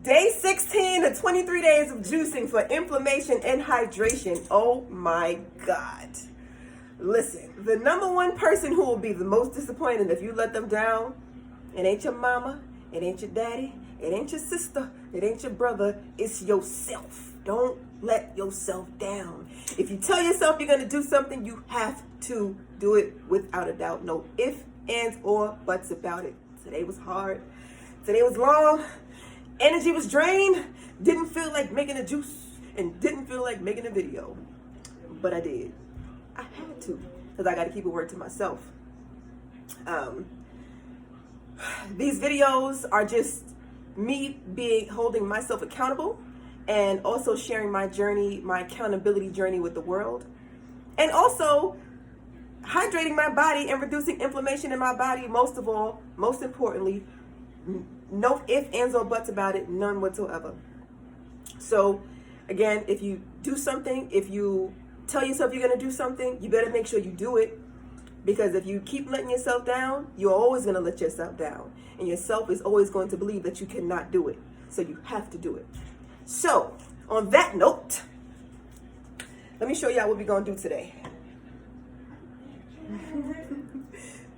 Day 16 to 23 days of juicing for inflammation and hydration. Oh my God. Listen, the number one person who will be the most disappointed if you let them down, it ain't your mama, it ain't your daddy, it ain't your sister, it ain't your brother, it's yourself. Don't let yourself down. If you tell yourself you're going to do something, you have to do it without a doubt. No ifs, ands, or buts about it. Today was hard. Today was long. Energy was drained. Didn't feel like making a juice and didn't feel like making a video. But I did. I had to because I got to keep a word to myself. These videos are just me holding myself accountable and also sharing my journey, my accountability journey with the world. And also hydrating my body and reducing inflammation in my body. Most of all, most importantly, no ifs, ands, or buts about it, none whatsoever. So again, if you do something, if you tell yourself you're going to do something, you better make sure you do it. Because if you keep letting yourself down, you're always going to let yourself down. And yourself is always going to believe that you cannot do it. So you have to do it. So on that note, let me show y'all what we're going to do today.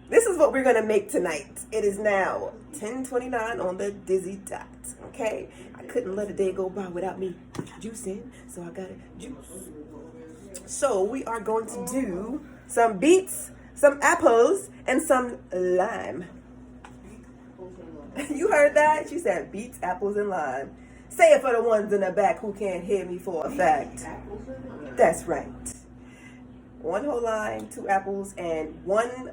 This is what we're going to make tonight. It is now 10:29 on the dizzy dot. Okay? I couldn't let a day go by without me juicing. So I got to juice. So we are going to do some beets, some apples, and some lime. You heard that? She said beets, apples, and lime. Say it for the ones in the back who can't hear me for a fact. That's right. 1 whole lime, 2 apples, and 1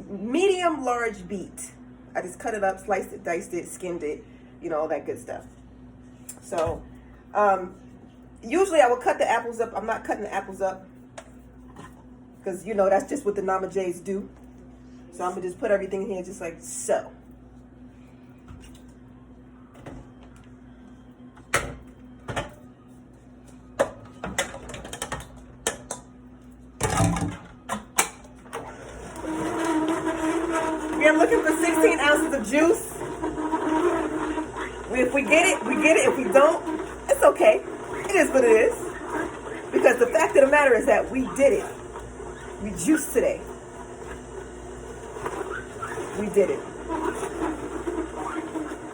medium large beet. I just cut it up, sliced it, diced it, skinned it, all that good stuff. So, usually I will cut the apples up. I'm not cutting the apples up because, that's just what the Nama J's do. So I'm going to just put everything in here just like so. We are looking for 16 ounces of juice. If we get it, we get it. If we don't, it's okay. It is what it is. Because the fact of the matter is that we did it. We juiced today. We did it.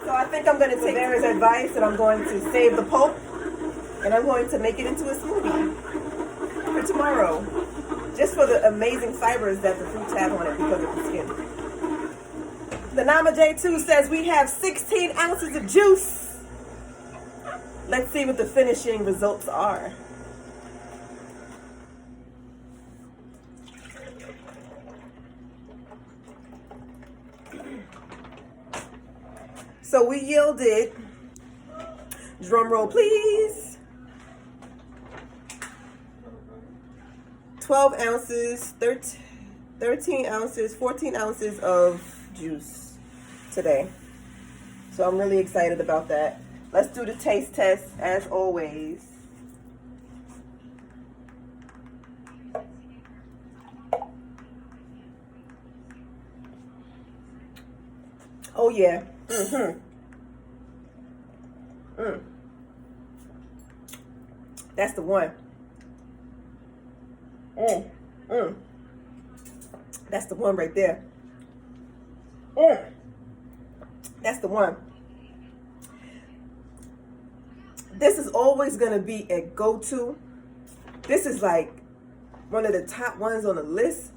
So I think I'm going to take Vera's advice and I'm going to save the pulp and I'm going to make it into a smoothie for tomorrow. Just for the amazing fibers that the fruits have on it because of the skin. The Nama J2 says we have 16 ounces of juice. Let's see what the finishing results are. So we yielded, drum roll please, 12 ounces, 13 ounces, 14 ounces of juice today. So I'm really excited about that. Let's do the taste test as always. Oh yeah. That's the one. That's the one right there. That's the one. This is always going to be a go-to. This is like one of the top ones on the list.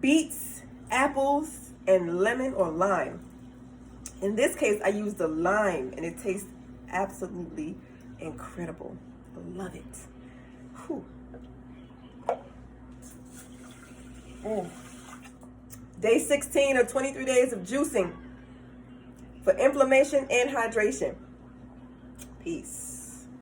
Beets, apples, and lemon or lime. In this case, I use the lime, and it tastes absolutely incredible. I love it. Whew. Day 16 of 23 days of juicing for inflammation and hydration. Peace.